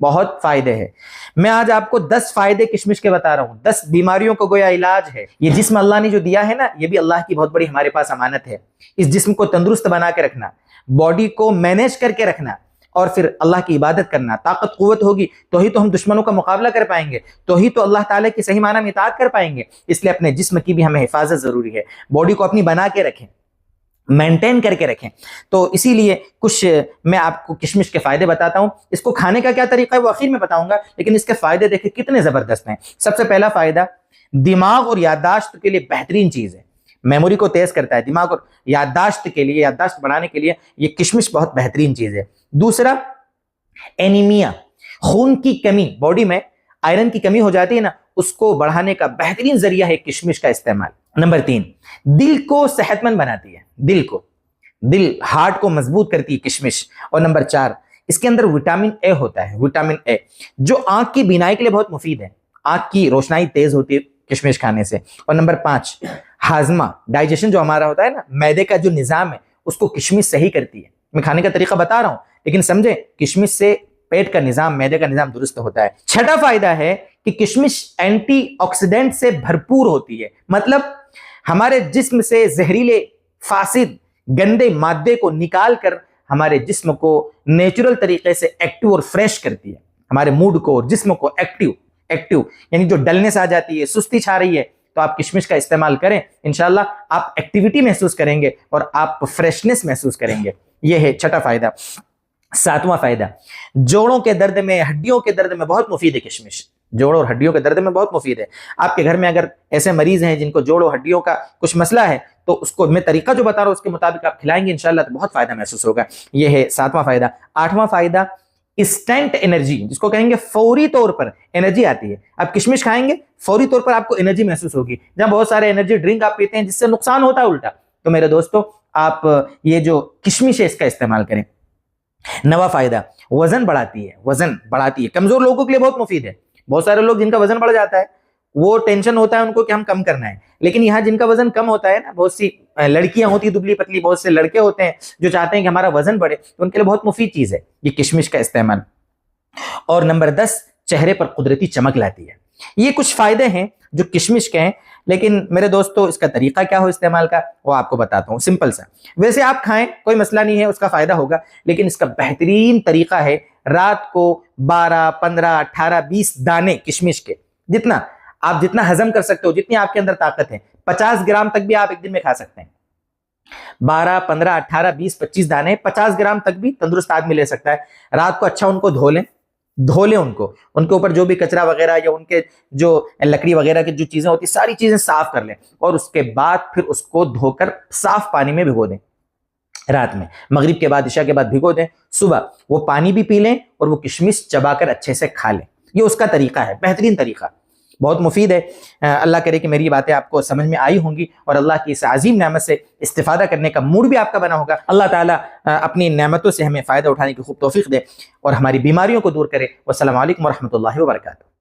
بہت فائدے ہیں۔ میں آج آپ کو 10 فائدے کشمش کے بتا رہا ہوں، 10 بیماریوں کو گویا علاج ہے۔ یہ جسم اللہ نے جو دیا ہے نا، یہ بھی اللہ کی بہت بڑی ہمارے پاس امانت ہے۔ اس جسم کو تندرست بنا کے رکھنا، باڈی کو مینیج کر کے رکھنا، اور پھر اللہ کی عبادت کرنا۔ طاقت قوت ہوگی تو ہی تو ہم دشمنوں کا مقابلہ کر پائیں گے، تو ہی تو اللہ تعالیٰ کی صحیح معنی میں اطاعت کر پائیں گے۔ اس لیے اپنے جسم کی بھی ہمیں حفاظت ضروری ہے، باڈی کو اپنی بنا کے رکھیں، مینٹین کر کے رکھیں۔ تو اسی لیے کچھ میں آپ کو کشمش کے فائدے بتاتا ہوں۔ اس کو کھانے کا کیا طریقہ ہے وہ آخر میں بتاؤں گا، لیکن اس کے فائدے دیکھیں کتنے زبردست ہیں۔ سب سے پہلا فائدہ، دماغ اور یادداشت کے لیے بہترین چیز ہے، میموری کو تیز کرتا ہے۔ دماغ اور یادداشت کے لیے، یادداشت بڑھانے کے لیے یہ کشمش بہت بہترین چیز ہے۔ دوسرا، اینیمیا، خون کی کمی، باڈی میں آئرن کی کمی ہو جاتی ہے نا، اس کو بڑھانے کا بہترین ذریعہ ہے کشمش کا استعمال۔ نمبر 3، دل کو صحت مند بناتی ہے، دل ہارٹ کو مضبوط کرتی ہے کشمش۔ اور نمبر 4، اس کے اندر وٹامن اے ہوتا ہے، وٹامن اے جو آنکھ کی بینائی کے لیے بہت مفید ہے، آنکھ کی روشنائی تیز ہوتی ہے کشمش کھانے سے۔ اور نمبر 5، ہاضمہ، ڈائجیشن جو ہمارا ہوتا ہے نا، معدے کا جو نظام ہے اس کو کشمش صحیح کرتی ہے۔ میں کھانے کا طریقہ بتا رہا ہوں لیکن سمجھیں، کشمش سے پیٹ کا نظام، معدے کا نظام درست ہوتا ہے۔ چھٹا فائدہ ہے کہ کشمش اینٹی آکسیڈنٹ سے بھرپور ہوتی ہے، مطلب ہمارے جسم سے زہریلے، فاسد، گندے مادے کو نکال کر ہمارے جسم کو نیچرل طریقے سے ایکٹیو اور فریش کرتی ہے، ہمارے موڈ کو اور جسم کو ایکٹیو یعنی جو ڈلنس آ جاتی ہے، سستی چھا رہی ہے، تو آپ کشمش کا استعمال کریں، انشاءاللہ آپ ایکٹیویٹی محسوس کریں گے اور آپ فریشنس محسوس کریں گے۔ یہ ہے چھٹا فائدہ۔ 7واں فائدہ، جوڑوں کے درد میں، ہڈیوں کے درد میں بہت مفید ہے کشمش، جوڑوں اور ہڈیوں کے درد میں بہت مفید ہے۔ آپ کے گھر میں اگر ایسے مریض ہیں جن کو جوڑوں ہڈیوں کا کچھ مسئلہ ہے، تو اس کو میں طریقہ جو بتا رہا ہوں اس کے مطابق آپ کھلائیں گے انشاءاللہ تو بہت فائدہ محسوس ہوگا۔ یہ ہے 7واں فائدہ۔ 8واں فائدہ، انسٹنٹ انرجی، جس کو کہیں گے فوری طور پر انرجی آتی ہے۔ آپ کشمش کھائیں گے فوری طور پر آپ کو انرجی محسوس ہوگی، جہاں بہت سارے انرجی ڈرنک آپ پیتے ہیں جس سے نقصان ہوتا ہے الٹا۔ تو میرے دوستو، آپ یہ جو کشمش ہے اس کا استعمال کریں۔ 9واں فائدہ، وزن بڑھاتی ہے، کمزور لوگوں کے لیے بہت مفید ہے۔ بہت سارے لوگ جن کا وزن بڑھ جاتا ہے وہ ٹینشن ہوتا ہے ان کو کہ ہم کم کرنا ہے، لیکن یہاں جن کا وزن کم ہوتا ہے نا، بہت سی لڑکیاں ہوتی دبلی پتلی، بہت سے لڑکے ہوتے ہیں جو چاہتے ہیں کہ ہمارا وزن بڑھے، تو ان کے لیے بہت مفید چیز ہے یہ کشمش کا استعمال۔ اور نمبر 10، چہرے پر قدرتی چمک لاتی ہے۔ یہ کچھ فائدے ہیں جو کشمش کے ہیں، لیکن میرے دوستو اس کا طریقہ کیا ہو استعمال کا وہ آپ کو بتاتا ہوں، سمپل سا۔ ویسے آپ کھائیں کوئی مسئلہ نہیں ہے، اس کا فائدہ ہوگا، لیکن اس کا بہترین طریقہ ہے رات کو 12، 15، 18، 20 دانے کشمش کے، جتنا ہضم کر سکتے ہو، جتنی آپ کے اندر طاقت ہے، 50 گرام تک بھی آپ ایک دن میں کھا سکتے ہیں۔ 12، 15، 18، 20، 25 دانے، 50 گرام تک بھی تندرست آدمی لے سکتا ہے۔ رات کو اچھا ان کو دھو لیں ان کے اوپر جو بھی کچرا وغیرہ یا ان کے جو لکڑی وغیرہ کی جو چیزیں ہوتی ساری چیزیں صاف کر لیں، اور اس کے بعد پھر اس کو دھو کر صاف پانی میں بھگو دیں، رات میں مغرب کے بعد، عشاء کے بعد بھگو دیں، صبح وہ پانی بھی پی لیں اور وہ کشمش چبا کر اچھے سے کھا لیں۔ یہ اس کا طریقہ ہے، بہترین طریقہ، بہت مفید ہے۔ اللہ کرے کہ میری یہ باتیں آپ کو سمجھ میں آئی ہوں گی اور اللہ کی اس عظیم نعمت سے استفادہ کرنے کا موڈ بھی آپ کا بنا ہوگا۔ اللہ تعالیٰ اپنی نعمتوں سے ہمیں فائدہ اٹھانے کی خوب توفیق دے اور ہماری بیماریوں کو دور کرے۔ والسلام علیکم ورحمۃ اللہ وبرکاتہ۔